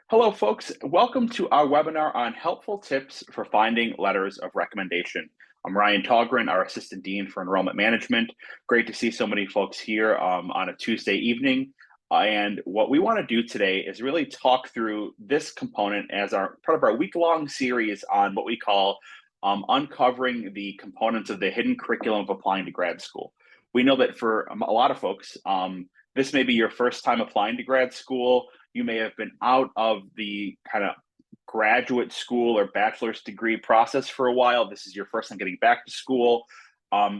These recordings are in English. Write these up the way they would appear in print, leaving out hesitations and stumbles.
Hello, folks. Welcome to our webinar on helpful tips for finding letters of recommendation. I'm Ryan Tallgren, our Assistant Dean for Enrollment Management. Great to see so many folks here on a Tuesday evening. And what we want to do today is really talk through this component as our part of our week-long series on what we call uncovering the components of the hidden curriculum of applying to grad school. We know that for a lot of folks, this may be your first time applying to grad school. You may have been out of the kind of graduate school or bachelor's degree process for a while. This is your first time getting back to school.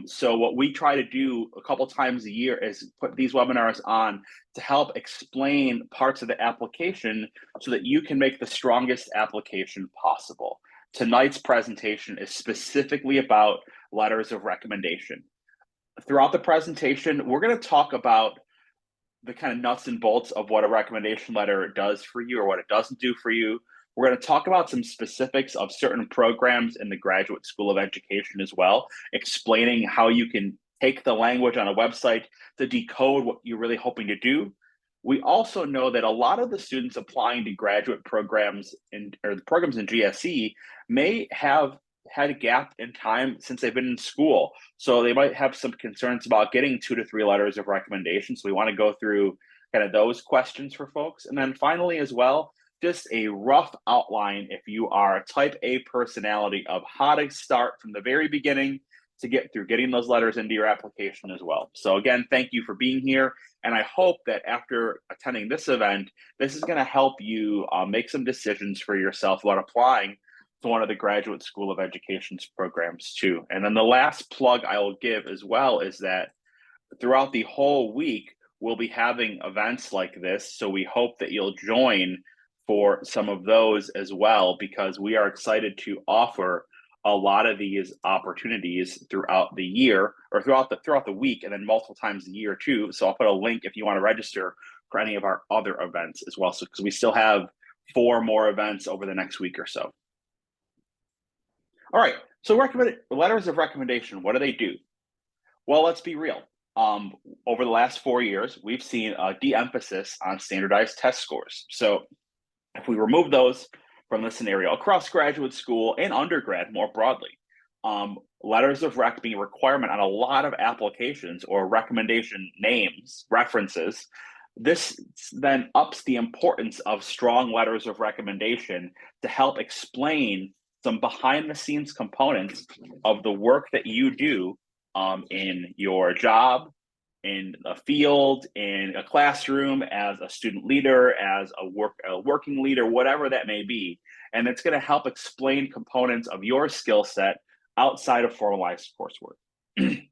So what we try to do a couple times a year is put these webinars on to help explain parts of the application so that you can make the strongest application possible. Tonight's presentation is specifically about letters of recommendation. Throughout the presentation, we're going to talk about the kind of nuts and bolts of what a recommendation letter does for you or what it doesn't do for you. We're going to talk about some specifics of certain programs in the Graduate School of Education as well, explaining how you can take the language on a website to decode what you're really hoping to do. We also know that a lot of the students applying to graduate programs or the programs in GSE may have had a gap in time since they've been in school. So they might have some concerns about getting 2 to 3 letters of recommendation. So we want to go through kind of those questions for folks. And then finally as well, just a rough outline if you are a type A personality of how to start from the very beginning to get through getting those letters into your application as well. So again, thank you for being here. And I hope that after attending this event, this is going to help you make some decisions for yourself about applying to one of the Graduate School of Education's programs too. And then the last plug I will give as well is that throughout the whole week, we'll be having events like this. So we hope that you'll join for some of those as well, because we are excited to offer a lot of these opportunities throughout the year or throughout the week and then multiple times a year too. So I'll put a link if you want to register for any of our other events as well. So because we still have 4 more events over the next week or so. All right, so letters of recommendation, what do they do? Well, let's be real. Over the last 4 years, we've seen a de-emphasis on standardized test scores. So if we remove those from the scenario across graduate school and undergrad more broadly, letters of rec being a requirement on a lot of applications or recommendation names, references, this then ups the importance of strong letters of recommendation to help explain some behind the scenes components of the work that you do in your job, in a field, in a classroom, as a student leader, as a working leader, whatever that may be. And it's going to help explain components of your skill set outside of formalized coursework.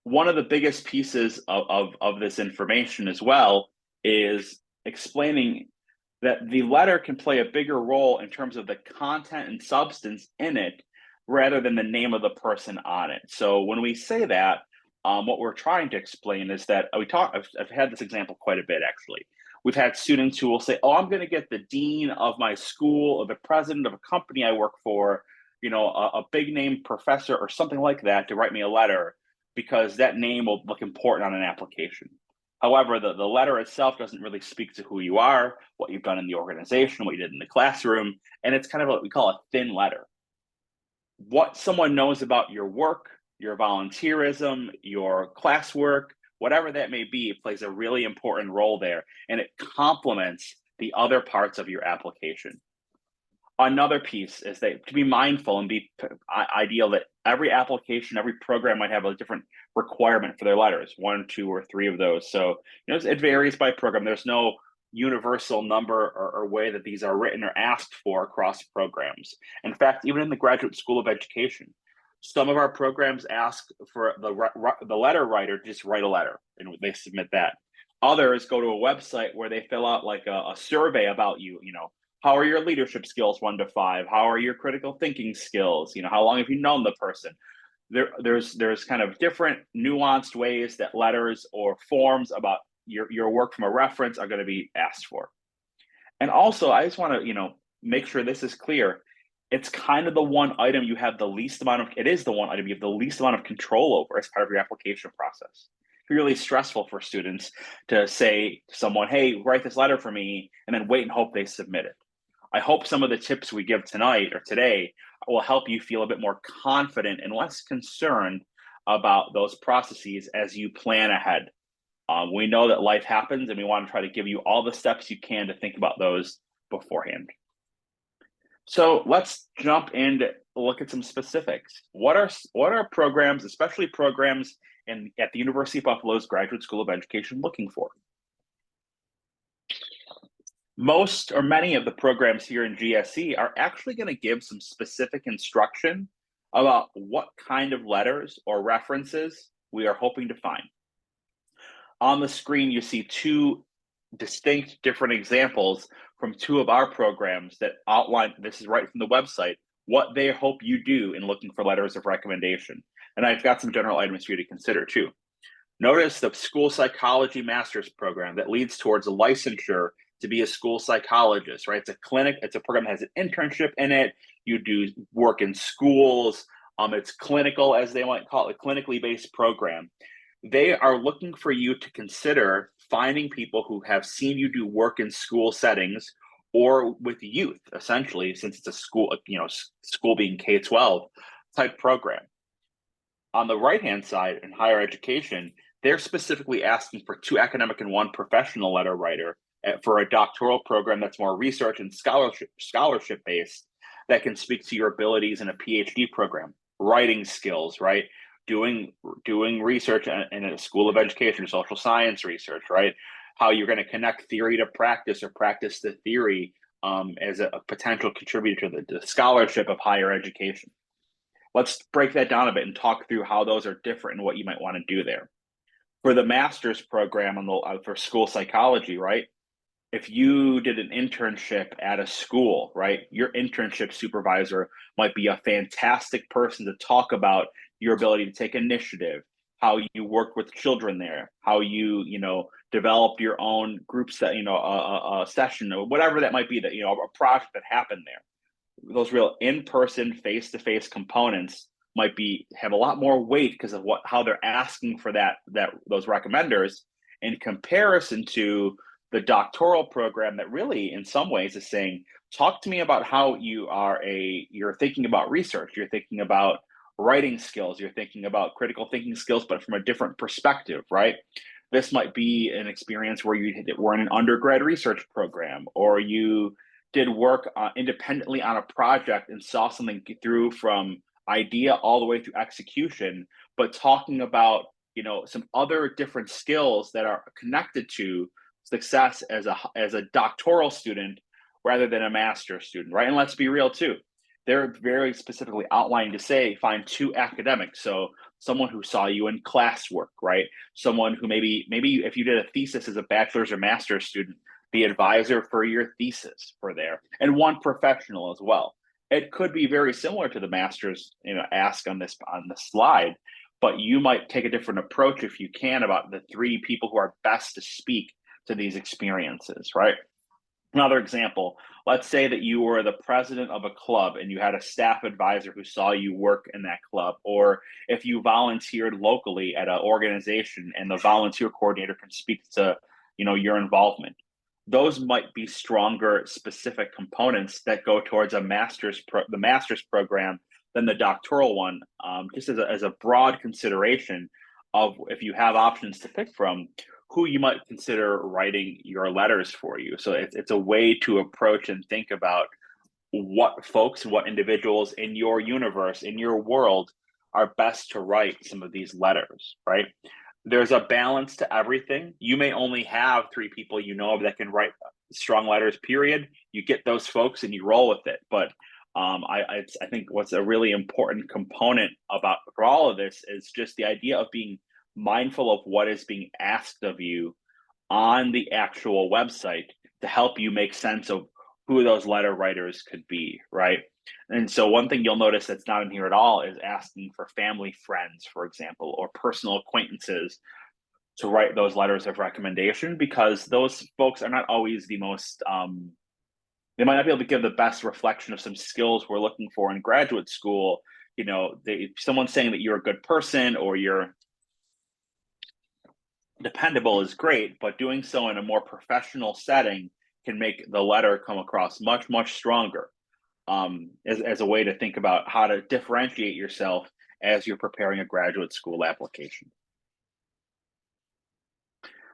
One of the biggest pieces of this information as well is explaining that the letter can play a bigger role in terms of the content and substance in it rather than the name of the person on it. So when we say that, what we're trying to explain is that I've had this example quite a bit actually. We've had students who will say, oh, I'm going to get the dean of my school or the president of a company I work for, a big name professor or something like that to write me a letter because that name will look important on an application. However, the letter itself doesn't really speak to who you are, what you've done in the organization, what you did in the classroom, and it's kind of what we call a thin letter. What someone knows about your work, your volunteerism, your classwork, whatever that may be, plays a really important role there, and it complements the other parts of your application. Another piece is that to be mindful and be ideal that every application, every program might have a different requirement for their letters, 1, 2, or 3 of those. So it varies by program. There's no universal number or way that these are written or asked for across programs. In fact, even in the Graduate School of Education, some of our programs ask for the letter writer to just write a letter and they submit that. Others go to a website where they fill out like a survey about you, how are your leadership skills 1 to 5? How are your critical thinking skills? How long have you known the person? There's kind of different nuanced ways that letters or forms about your work from a reference are going to be asked for. And also, I just want to, make sure this is clear. It's kind of the one item you have the least amount of, it is the one item you have the least amount of control over as part of your application process. really stressful for students to say to someone, hey, write this letter for me, and then wait and hope they submit it. I hope some of the tips we give tonight or today will help you feel a bit more confident and less concerned about those processes as you plan ahead. We know that life happens, and we want to try to give you all the steps you can to think about those beforehand. So let's jump in to look at some specifics. What are programs, especially programs at the University of Buffalo's Graduate School of Education, looking for? Most or many of the programs here in GSE are actually going to give some specific instruction about what kind of letters or references we are hoping to find. On the screen, you see two distinct different examples from two of our programs that outline, this is right from the website, what they hope you do in looking for letters of recommendation. And I've got some general items for you to consider too. Notice the school psychology master's program that leads towards a licensure to be a school psychologist, right? It's a clinic, it's a program that has an internship in it. You do work in schools. It's clinical, as they might call it, a clinically based program. They are looking for you to consider finding people who have seen you do work in school settings or with youth, essentially, since it's a school, school being K-12 type program. On the right-hand side in higher education, they're specifically asking for 2 academic and 1 professional letter writer for a doctoral program that's more research and scholarship based that can speak to your abilities in a PhD program, writing skills, right? Doing research in a school of education, social science research, right? How you're going to connect theory to practice or practice to theory as a potential contributor to the scholarship of higher education. Let's break that down a bit and talk through how those are different and what you might want to do there. For the master's program for school psychology, right? If you did an internship at a school, right, your internship supervisor might be a fantastic person to talk about your ability to take initiative, how you work with children there, how you developed your own group set, a session or whatever that might be, that a project that happened there. Those real in-person, face-to-face components might have a lot more weight because of how they're asking for those recommenders in comparison to the doctoral program that really in some ways is saying, talk to me about how you're thinking about research, you're thinking about writing skills, you're thinking about critical thinking skills, but from a different perspective, right? This might be an experience where you were in an undergrad research program, or you did work independently on a project and saw something through from idea all the way through execution, but talking about some other different skills that are connected to success as a doctoral student rather than a master's student, right? And let's be real too. They're very specifically outlined to say, find 2 academics. So someone who saw you in classwork, right? Someone who maybe if you did a thesis as a bachelor's or master's student, the advisor for your thesis for there, and 1 professional as well. It could be very similar to the master's, ask on the slide, but you might take a different approach if you can about the 3 people who are best to speak to these experiences, right? Another example, let's say that you were the president of a club and you had a staff advisor who saw you work in that club, or if you volunteered locally at an organization and the volunteer coordinator can speak to, your involvement. Those might be stronger specific components that go towards the master's program than the doctoral one, just as a broad consideration of, if you have options to pick from, who you might consider writing your letters for you. So it's a way to approach and think about what folks and what individuals in your universe, in your world, are best to write some of these letters, right? There's a balance to everything. You may only have 3 people that can write strong letters, period. You get those folks and you roll with it. But I think what's a really important component for all of this is just the idea of being mindful of what is being asked of you on the actual website to help you make sense of who those letter writers could be, right? And so one thing you'll notice that's not in here at all is asking for family friends, for example, or personal acquaintances to write those letters of recommendation, because those folks are not always the most, they might not be able to give the best reflection of some skills we're looking for in graduate school. Someone saying that you're a good person or you're Dependable is great, but doing so in a more professional setting can make the letter come across much, much stronger, as a way to think about how to differentiate yourself as you're preparing a graduate school application.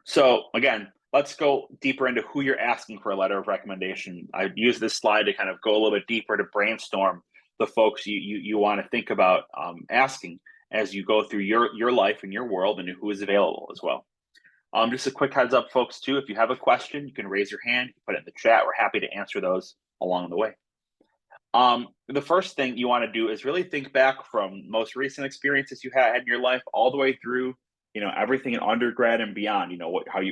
So again, let's go deeper into who you're asking for a letter of recommendation. I use this slide to kind of go a little bit deeper to brainstorm the folks you want to think about asking as you go through your life and your world and who is available as well. Just a quick heads up, folks, too. If you have a question, you can raise your hand, put it in the chat. We're happy to answer those along the way. The first thing you want to do is really think back from most recent experiences you had in your life, all the way through, everything in undergrad and beyond.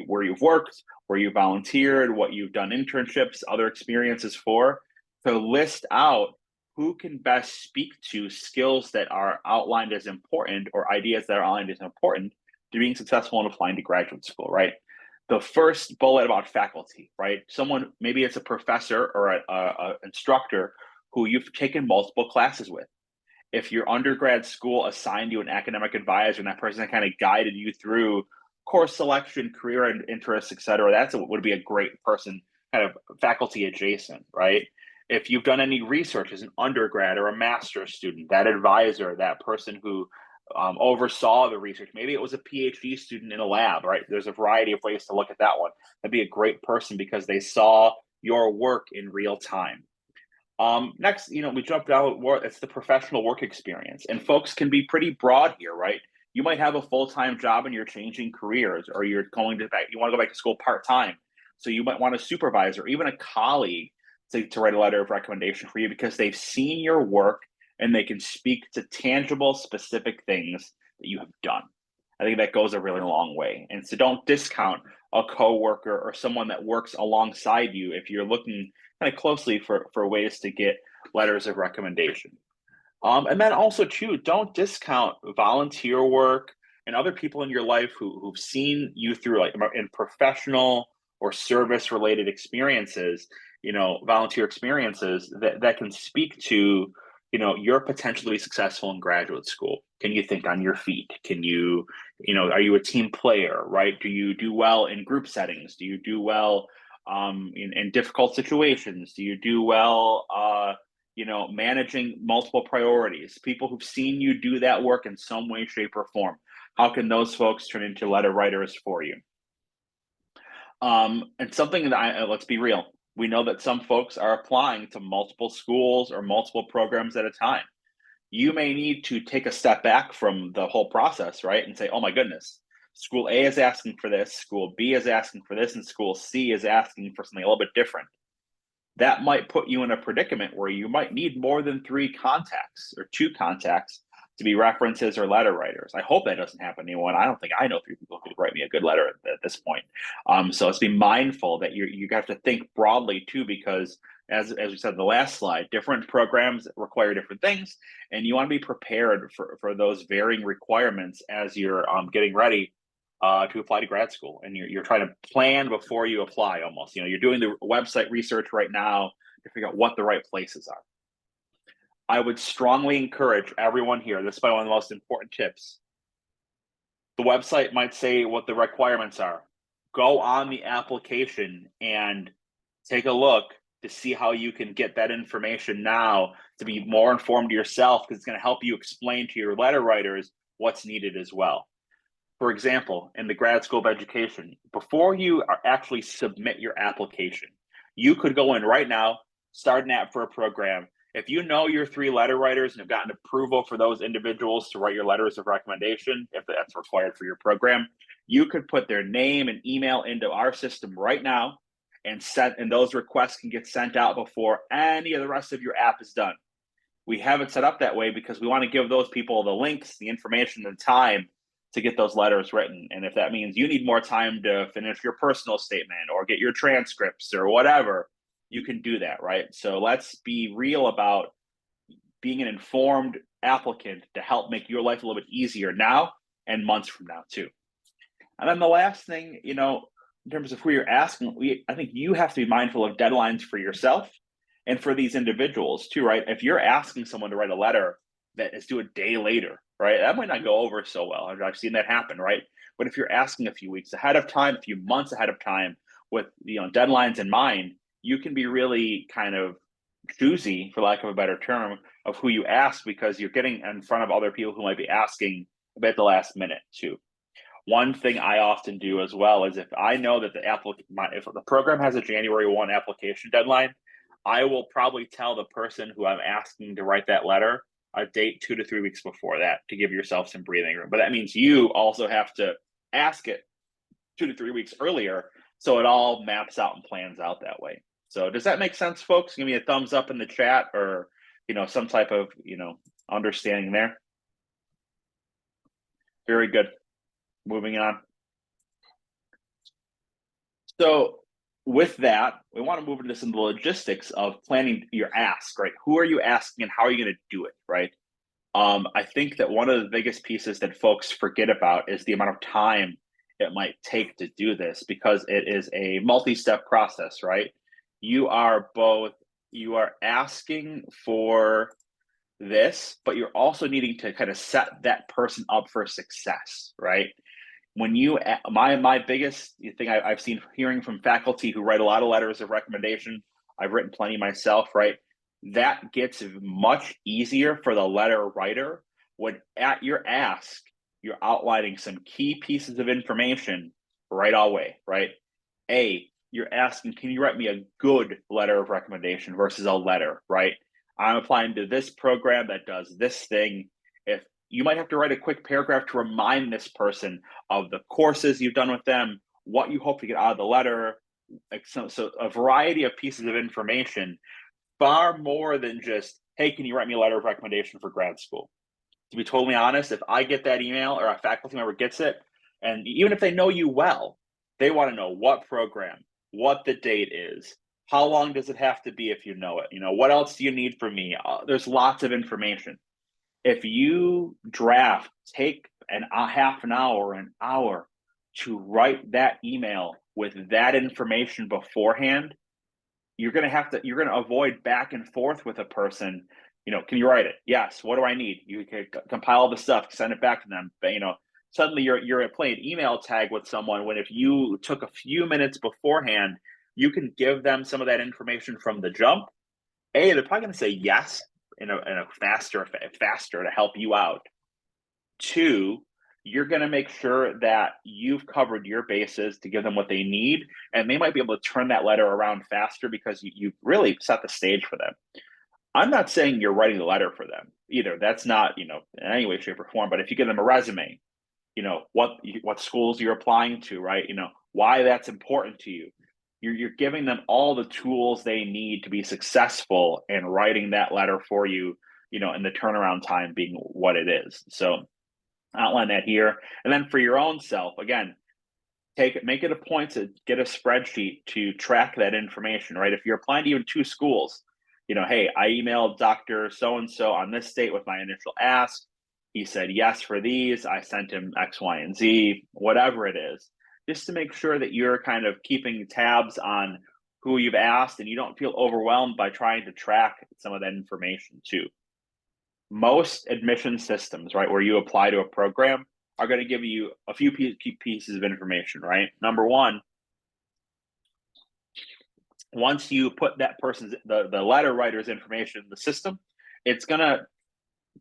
Where you've worked, where you volunteered, what you've done internships, other experiences for, to list out who can best speak to skills that are outlined as important or ideas that are outlined as important to being successful in applying to graduate school, right? The first bullet about faculty, right? Someone, maybe it's a professor or a instructor who you've taken multiple classes with. If your undergrad school assigned you an academic advisor and that person kind of guided you through course selection, career and interests, et cetera, would be a great person, kind of faculty adjacent, right? If you've done any research as an undergrad or a master's student, that advisor, that person who oversaw the research, maybe it was a PhD student in a lab, right? There's a variety of ways to look at that one. That'd be a great person because they saw your work in real time. Next, we jumped out. It's the professional work experience, and folks can be pretty broad here, right? You might have a full-time job and you're changing careers, or you want to go back to school part-time. So you might want a supervisor, or even a colleague, to write a letter of recommendation for you because they've seen your work and they can speak to tangible, specific things that you have done. I think that goes a really long way. And so don't discount a coworker or someone that works alongside you if you're looking kind of closely for ways to get letters of recommendation. And then also, too, don't discount volunteer work and other people in your life who've seen you through, like, in professional or service related experiences, volunteer experiences that can speak to, your potential to be successful in graduate school. Can you think on your feet? Can you, are you a team player, right? Do you do well in group settings? Do you do well in difficult situations? Do you do well, managing multiple priorities? People who've seen you do that work in some way, shape, or form. How can those folks turn into letter writers for you? And something that let's be real. We know that some folks are applying to multiple schools or multiple programs at a time. You may need to take a step back from the whole process, right? And say, oh my goodness, school A is asking for this, school B is asking for this, and school C is asking for something a little bit different. That might put you in a predicament where you might need more than 3 contacts or 2 contacts to be references or letter writers. I hope that doesn't happen to anyone. I don't think I know 3 people who could write me a good letter at this point. So let's be mindful that you have to think broadly too, because as we said in the last slide, different programs require different things, and you want to be prepared for those varying requirements as you're getting ready to apply to grad school, and you're trying to plan before you apply. Almost, you're doing the website research right now to figure out what the right places are. I would strongly encourage everyone here. This is one of the most important tips. The website might say what the requirements are. Go on the application and take a look to see how you can get that information now to be more informed yourself, because it's going to help you explain to your letter writers what's needed as well. For example, in the grad school of education, before you actually submit your application, you could go in right now, start an app for a program. If you know your 3 letter writers and have gotten approval for those individuals to write your letters of recommendation, if that's required for your program, you could put their name and email into our system right now, and those requests can get sent out before any of the rest of your app is done. We have it set up that way because we want to give those people the links, the information, the time to get those letters written. And if that means you need more time to finish your personal statement or get your transcripts or whatever, you can do that, right? So let's be real about being an informed applicant to help make your life a little bit easier now and months from now too. And then the last thing, in terms of who you're asking, I think you have to be mindful of deadlines for yourself and for these individuals too, right? If you're asking someone to write a letter that is due a day later, right, that might not go over so well. I've seen that happen, right? But if you're asking a few weeks ahead of time, a few months ahead of time with, deadlines in mind, you can be really kind of choosy, for lack of a better term, of who you ask, because you're getting in front of other people who might be asking a bit at the last minute too. One thing I often do as well is, if I know that if the program has a January 1 application deadline, I will probably tell the person who I'm asking to write that letter a date 2 to 3 weeks before that, to give yourself some breathing room. But that means you also have to ask it 2 to 3 weeks earlier, so it all maps out and plans out that way. So does that make sense, folks? Give me a thumbs up in the chat, or some type of understanding there. Very good. Moving on. So with that, we want to move into some of the logistics of planning your ask, right? Who are you asking and how are you going to do it, right? I think that one of the biggest pieces that folks forget about is the amount of time it might take to do this, because it is a multi-step process, right? You are asking for this, but you're also needing to kind of set that person up for success, right? When my biggest thing I've seen, hearing from faculty who write a lot of letters of recommendation, I've written plenty myself, right? That gets much easier for the letter writer when at your ask, you're outlining some key pieces of information right away, right? You're asking, can you write me a good letter of recommendation versus a letter, right? I'm applying to this program that does this thing. If you might have to write a quick paragraph to remind this person of the courses you've done with them, what you hope to get out of the letter, so a variety of pieces of information, far more than just, hey, can you write me a letter of recommendation for grad school? To be totally honest, if I get that email or a faculty member gets it, and even if they know you well, they want to know what program, what the date is, how long does it have to be if you know it, what else do you need from me? There's lots of information. If you take a half an hour, an hour to write that email with that information beforehand, you're going to avoid back and forth with a person. Can you write it? Yes. What do I need? You can compile the stuff, send it back to them. But suddenly you're playing email tag with someone, when if you took a few minutes beforehand, you can give them some of that information from the jump. They're probably going to say yes in a faster to help you out. Two, you're going to make sure that you've covered your bases to give them what they need, and they might be able to turn that letter around faster because you really set the stage for them. I'm not saying you're writing the letter for them either. That's not, in any way, shape, or form. But if you give them a resume, what schools you're applying to, right? Why that's important to you. You're giving them all the tools they need to be successful in writing that letter for you, and the turnaround time being what it is. So outline that here. And then for your own self, again, make it a point to get a spreadsheet to track that information, right? If you're applying to even 2 schools, hey, I emailed Dr. So-and-so on this date with my initial ask. He said yes for these. I sent him X, Y, and Z, whatever it is, just to make sure that you're kind of keeping tabs on who you've asked and you don't feel overwhelmed by trying to track some of that information too. Most admission systems, right, where you apply to a program, are going to give you a few key pieces of information, right? Number one, once you put that person's, the letter writer's information in the system, it's going to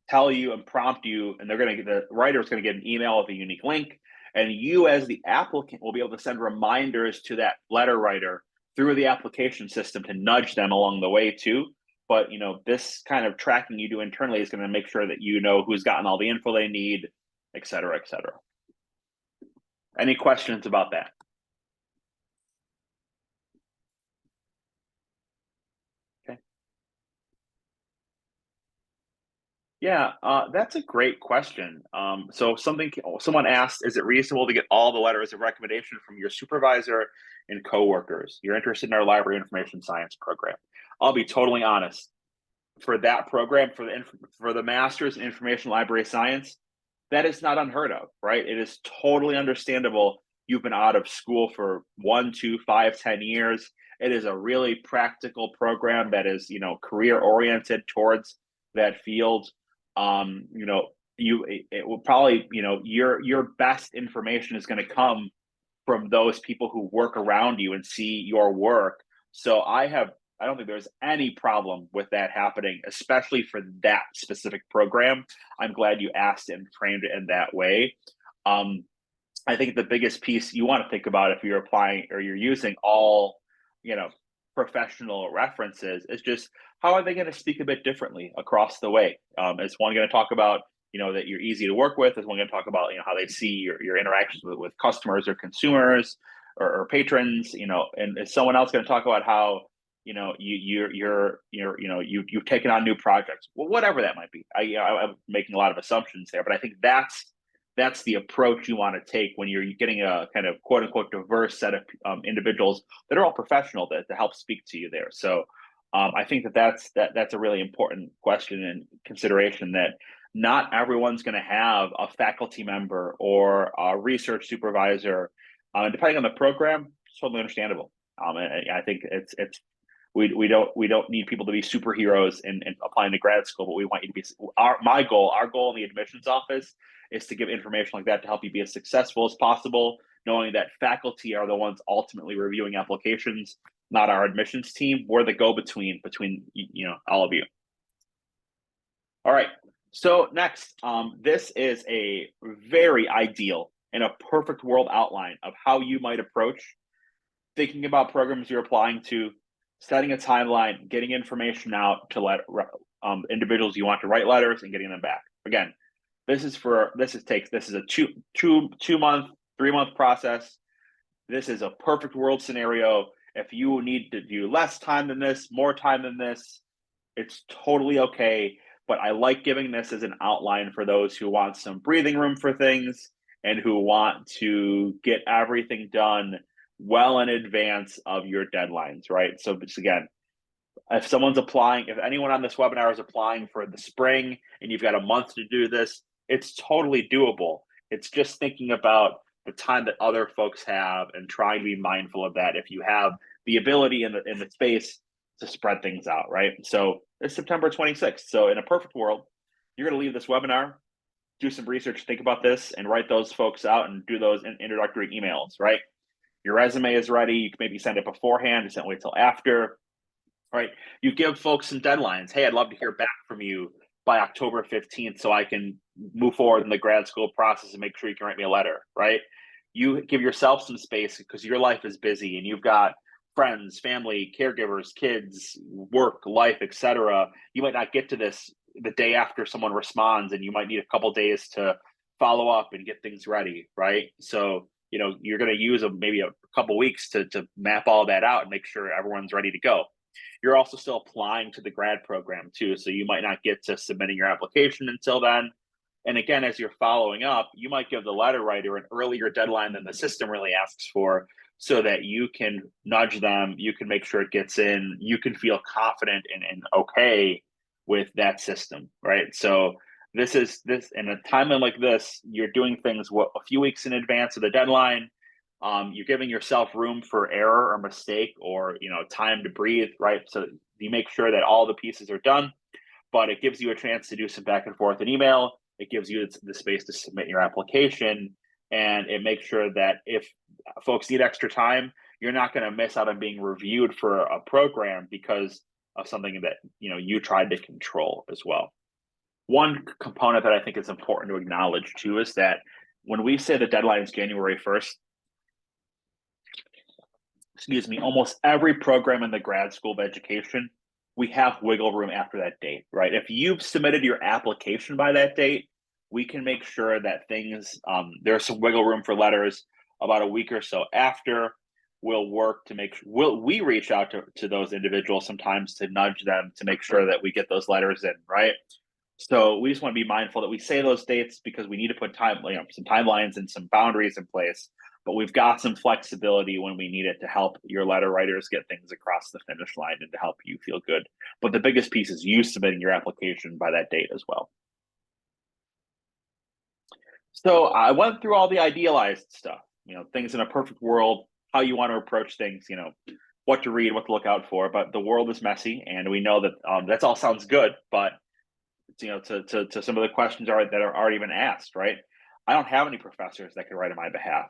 tell you and prompt you, and the writer is going to get an email with a unique link, and you as the applicant will be able to send reminders to that letter writer through the application system to nudge them along the way too. But this kind of tracking you do internally is going to make sure that who's gotten all the info they need, et cetera, et cetera. Any questions about that? Okay. Yeah, that's a great question. So someone asked, is it reasonable to get all the letters of recommendation from your supervisor and coworkers? You're interested in our library information science program. I'll be totally honest. For that program, for the master's in information library science, that is not unheard of, right? It is totally understandable. You've been out of school for 1, 2, 5, 10 years. It is a really practical program that is, career oriented towards that field. it will probably, your best information is going to come from those people who work around you and see your work. So I don't think there's any problem with that happening, especially for that specific program. I'm glad you asked and framed it in that way. Um, I think the biggest piece you want to think about if you're applying or you're using all, you know, professional references is just how are they going to speak a bit differently across the way? Is one going to talk about, that you're easy to work with? Is one going to talk about, how they see your interactions with customers or consumers or patrons? And is someone else going to talk about how, you've taken on new projects? Well, whatever that might be. I'm making a lot of assumptions there, but I think that's the approach you want to take when you're getting a kind of quote unquote diverse set of individuals that are all professional to help speak to you there. So I think that's a really important question and consideration, that not everyone's going to have a faculty member or a research supervisor. Depending on the program, it's totally understandable. And I think it's we don't need people to be superheroes in applying to grad school, but we want you to be our goal in the admissions office is to give information like that to help you be as successful as possible, knowing that faculty are the ones ultimately reviewing applications, not our admissions team. We're the go-between between all of you. All right. So next, this is a very ideal and a perfect world outline of how you might approach thinking about programs you're applying to, setting a timeline, getting information out to let individuals you want to write letters and getting them back. Again, this is a 2 month, 3 month process. This is a perfect world scenario. If you need to do less time than this, more time than this, it's totally okay. But I like giving this as an outline for those who want some breathing room for things and who want to get everything done well in advance of your deadlines, right? So just again, if anyone on this webinar is applying for the spring and you've got a month to do this, it's totally doable. It's just thinking about the time that other folks have and trying to be mindful of that if you have the ability in the space to spread things out, right? So it's September 26th. So in a perfect world, you're going to leave this webinar, do some research, think about this, and write those folks out and do those introductory emails, right? Your resume is ready. You can maybe send it beforehand. Just don't wait till after, right? You give folks some deadlines. Hey, I'd love to hear back from you by October 15th so I can move forward in the grad school process and make sure you can write me a letter, right? You give yourself some space because your life is busy and you've got friends, family, caregivers, kids, work, life, etc. You might not get to this the day after someone responds, and you might need a couple days to follow up and get things ready, right? So you're going to use maybe a couple weeks to map all that out and make sure everyone's ready to go. You're also still applying to the grad program too, so you might not get to submitting your application until then. And again, as you're following up, you might give the letter writer an earlier deadline than the system really asks for, so that you can nudge them, you can make sure it gets in, you can feel confident and okay with that system, right? So this in a timeline like this, you're doing things a few weeks in advance of the deadline. You're giving yourself room for error or mistake or time to breathe, right? So you make sure that all the pieces are done, but it gives you a chance to do some back and forth in email. It gives you the space to submit your application, and it makes sure that if folks need extra time, you're not going to miss out on being reviewed for a program because of something that you tried to control as well. One component that I think is important to acknowledge too is that when we say the deadline is January 1st, almost every program in the grad school of education, we have wiggle room after that date, right? If you've submitted your application by that date, we can make sure that there's some wiggle room for letters about a week or so after. We'll work to we reach out to those individuals sometimes to nudge them to make sure that we get those letters in, right? So we just want to be mindful that we say those dates because we need to put some timelines and some boundaries in place, but we've got some flexibility when we need it to help your letter writers get things across the finish line and to help you feel good. But the biggest piece is you submitting your application by that date as well. So I went through all the idealized stuff, things in a perfect world, how you want to approach things, what to read, what to look out for. But the world is messy, and we know that that all sounds good, but to some of the questions that are already been asked, right? I don't have any professors that can write on my behalf.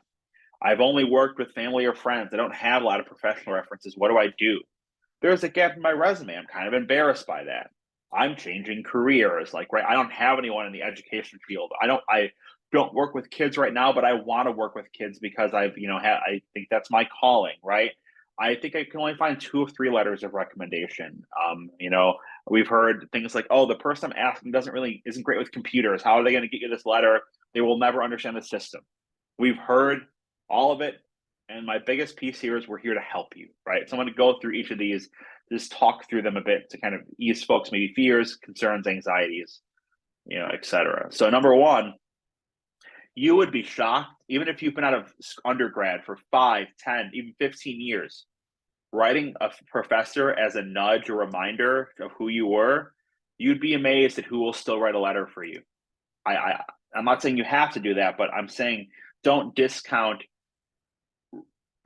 I've only worked with family or friends. I don't have a lot of professional references. What do I do? There's a gap in my resume. I'm kind of embarrassed by that. I'm changing careers. Like, right, I don't have anyone in the education field. I don't work with kids right now, but I want to work with kids because I think that's my calling, right? I think I can only find 2 or 3 letters of recommendation. We've heard things like, oh, the person I'm asking isn't great with computers. How are they going to get you this letter? They will never understand the system. We've heard all of it. And my biggest piece here is we're here to help you, right? So I'm going to go through each of these, just talk through them a bit to kind of ease folks maybe fears, concerns, anxieties, et cetera. So number one, you would be shocked, even if you've been out of undergrad for 5, 10, even 15 years, writing a professor as a nudge or reminder of who you were, you'd be amazed at who will still write a letter for you. I'm not saying you have to do that, but I'm saying don't discount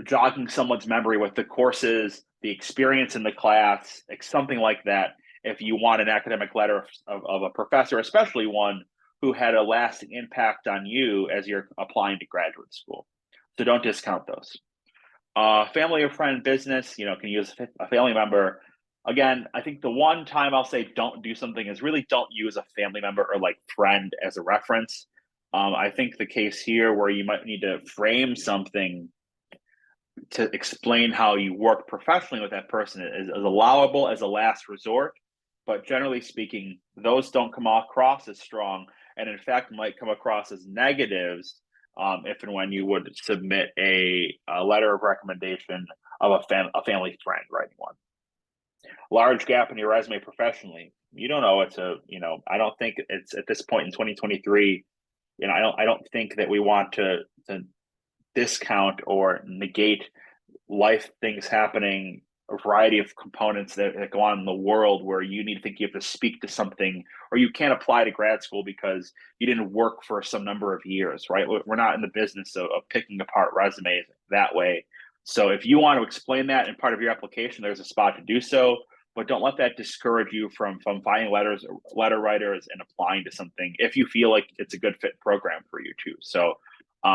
jogging someone's memory with the courses, the experience in the class, something like that. If you want an academic letter of a professor, especially one who had a lasting impact on you as you're applying to graduate school. So don't discount those. Family or friend business, can use a family member. Again, I think the one time I'll say don't do something is really don't use a family member or like friend as a reference. I think the case here where you might need to frame something to explain how you work professionally with that person is allowable as a last resort. But generally speaking, those don't come across as strong, and in fact might come across as negatives if and when you would submit a letter of recommendation of a family friend writing one. Large gap in your resume professionally. You don't owe it to, I don't think it's at this point in 2023, I don't think that we want to discount or negate life things happening, a variety of components that go on in the world where you need to think you have to speak to something, or you can't apply to grad school because you didn't work for some number of years, right? We're not in the business of picking apart resumes that way. So if you want to explain that in part of your application, there's a spot to do so, but don't let that discourage you from finding letter writers and applying to something if you feel like it's a good fit program for you too. So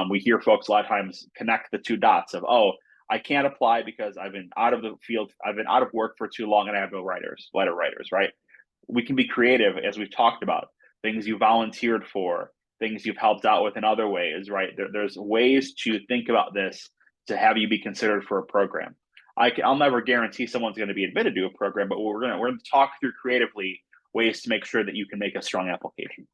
we hear folks a lot of times connect the 2 dots of, oh, I can't apply because I've been out of the field. I've been out of work for too long and I have no letter writers, right? We can be creative, as we've talked about, things you volunteered for, things you've helped out with in other ways, right? There's ways to think about this to have you be considered for a program. I'll never guarantee someone's going to be admitted to a program, but we're going to talk through creatively ways to make sure that you can make a strong application.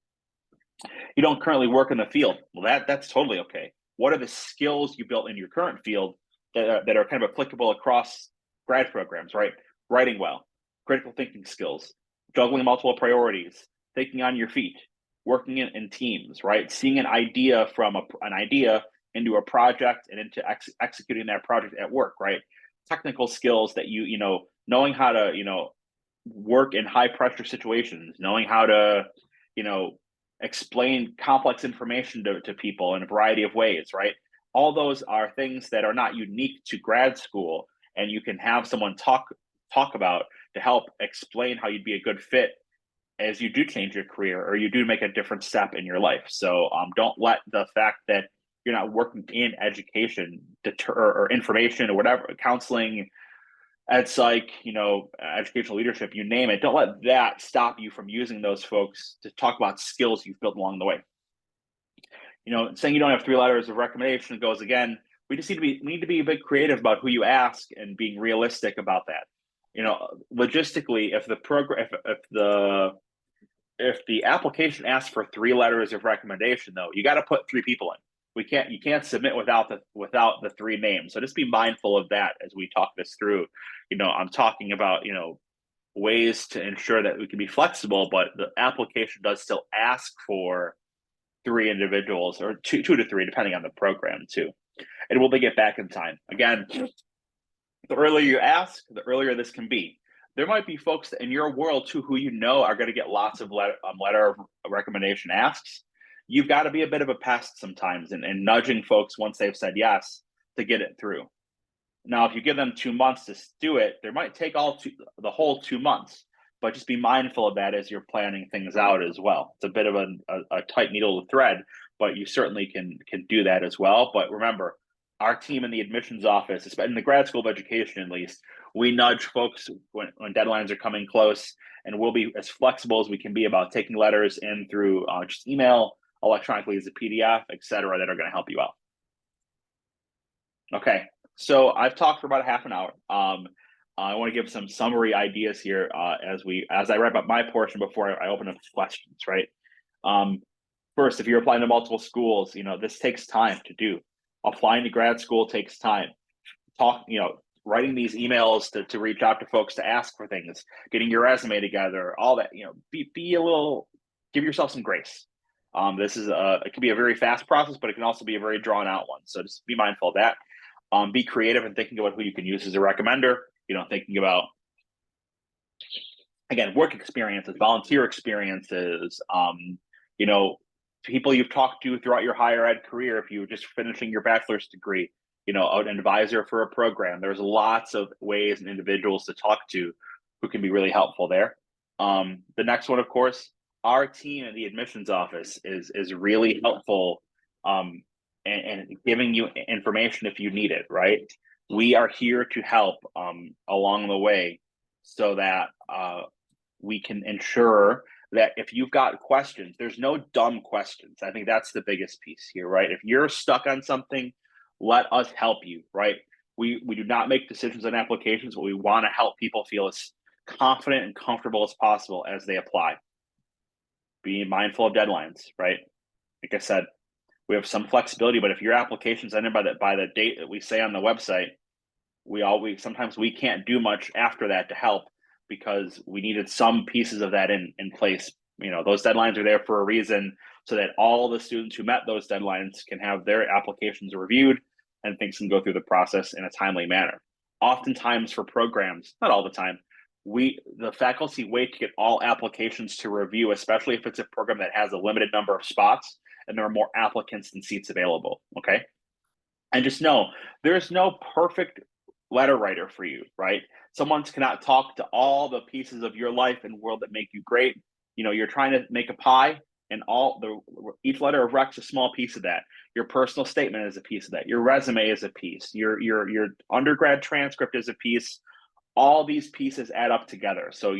You don't currently work in the field. Well, that's totally okay. What are the skills you built in your current field that are kind of applicable across grad programs, right? Writing well, critical thinking skills, juggling multiple priorities, thinking on your feet, working in teams, right? Seeing an idea from an idea into a project and into executing that project at work, right? Technical skills that knowing how to, work in high pressure situations, knowing how to, explain complex information to people in a variety of ways, right? All those are things that are not unique to grad school, and you can have someone talk about to help explain how you'd be a good fit as you do change your career or you do make a different step in your life. So don't let the fact that you're not working in education deter or information or whatever, counseling, it's like, educational leadership, you name it. Don't let that stop you from using those folks to talk about skills you've built along the way. Saying you don't have 3 letters of recommendation goes again. We need to be a bit creative about who you ask and being realistic about that. Logistically, if the program, if the application asks for 3 letters of recommendation, though, you got to put 3 people in. You can't submit without the 3 names. So just be mindful of that as we talk this through. I'm talking about, ways to ensure that we can be flexible, but the application does still ask for 3 individuals or 2 to 3, depending on the program too. And will they get back in time? Again, the earlier you ask, the earlier this can be. There might be folks in your world too who are going to get lots of letter of recommendation asks. You've got to be a bit of a pest sometimes and nudging folks once they've said yes to get it through. Now, if you give them 2 months to do it, they might take the whole 2 months. but just be mindful of that as you're planning things out as well. It's a bit of a tight needle to thread, but you certainly can do that as well. But remember, our team in the admissions office, in the grad school of education at least, we nudge folks when deadlines are coming close, and we'll be as flexible as we can be about taking letters in through just email, electronically as a PDF, et cetera, that are going to help you out. Okay, so I've talked for about a half an hour. I want to give some summary ideas here as I wrap up my portion before I open up to questions, right? First, if you're applying to multiple schools, this takes time to do. Applying to grad school takes time. Writing these emails to reach out to folks to ask for things, getting your resume together, all that, give yourself some grace. It can be a very fast process, but it can also be a very drawn out one. So just be mindful of that. Be creative and thinking about who you can use as a recommender, thinking about, again, work experiences, volunteer experiences, people you've talked to throughout your higher ed career. If you're just finishing your bachelor's degree, an advisor for a program. There's lots of ways and individuals to talk to who can be really helpful there. The next one, of course, our team in the admissions office is really helpful and giving you information if you need it, right? We are here to help along the way so that we can ensure that if you've got questions, there's no dumb questions. I think that's the biggest piece here, right? If you're stuck on something, let us help you, right? We do not make decisions on applications, but we want to help people feel as confident and comfortable as possible as they apply. Be mindful of deadlines, right? Like I said, we have some flexibility, but if your application's ended by the date that we say on the website, sometimes we can't do much after that to help because we needed some pieces of that in place. Those deadlines are there for a reason so that all the students who met those deadlines can have their applications reviewed and things can go through the process in a timely manner. Oftentimes for programs, not all the time, the faculty wait to get all applications to review, especially if it's a program that has a limited number of spots and there are more applicants than seats available, okay? And just know, there's no perfect letter writer for you, right? Someone cannot talk to all the pieces of your life and world that make you great. You're trying to make a pie, and each letter of rec's a small piece of that. Your personal statement is a piece of that. Your resume is a piece. Your undergrad transcript is a piece. All these pieces add up together. So,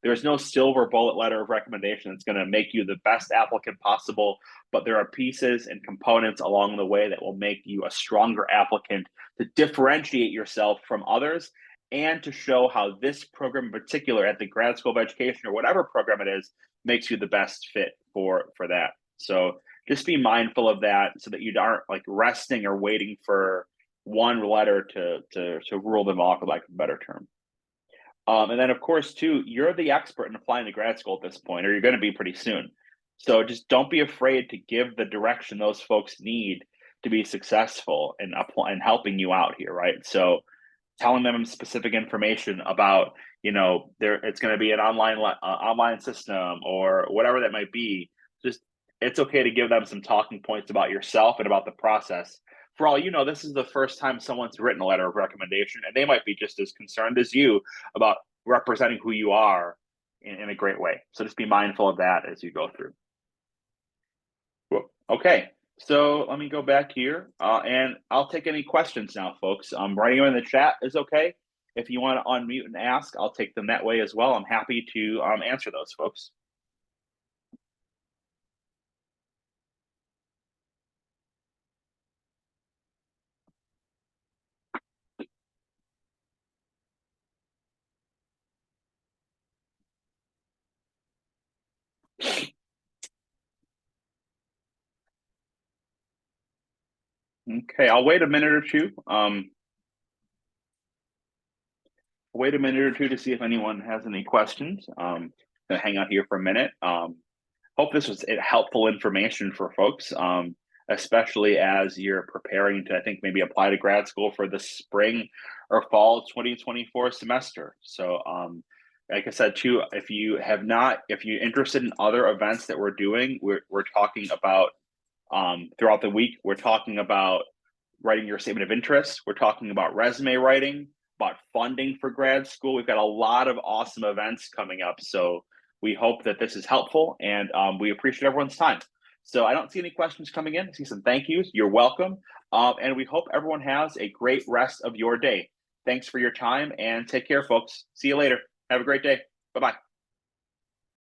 there's no silver bullet letter of recommendation that's going to make you the best applicant possible, but there are pieces and components along the way that will make you a stronger applicant to differentiate yourself from others and to show how this program in particular at the grad school of education or whatever program it is makes you the best fit for that. So just be mindful of that so that you aren't like resting or waiting for one letter to rule them off, for lack of a better term. And then, of course, too, you're the expert in applying to grad school at this point, or you're going to be pretty soon. So just don't be afraid to give the direction those folks need to be successful in helping you out here, right? So telling them specific information about, it's going to be an online system or whatever that might be. Just it's okay to give them some talking points about yourself and about the process. For all you know, this is the first time someone's written a letter of recommendation, and they might be just as concerned as you about representing who you are in a great way. So just be mindful of that as you go through. Cool. Okay, so let me go back here, and I'll take any questions now, folks. Writing them in the chat is okay. If you want to unmute and ask, I'll take them that way as well. I'm happy to answer those, folks. Okay, I'll wait a minute or two. Wait a minute or two to see if anyone has any questions. Gonna hang out here for a minute. Hope this was helpful information for folks, especially as you're preparing to, I think, maybe apply to grad school for the spring or fall 2024 semester. So, like I said, too, if you're interested in other events that we're doing, we're talking about throughout the week. We're talking about writing your statement of interest. We're talking about resume writing, about funding for grad school. We've got a lot of awesome events coming up. So we hope that this is helpful, and we appreciate everyone's time. So I don't see any questions coming in. I see some thank yous. You're welcome. And we hope everyone has a great rest of your day. Thanks for your time, and take care, folks. See you later. Have a great day. Bye-bye.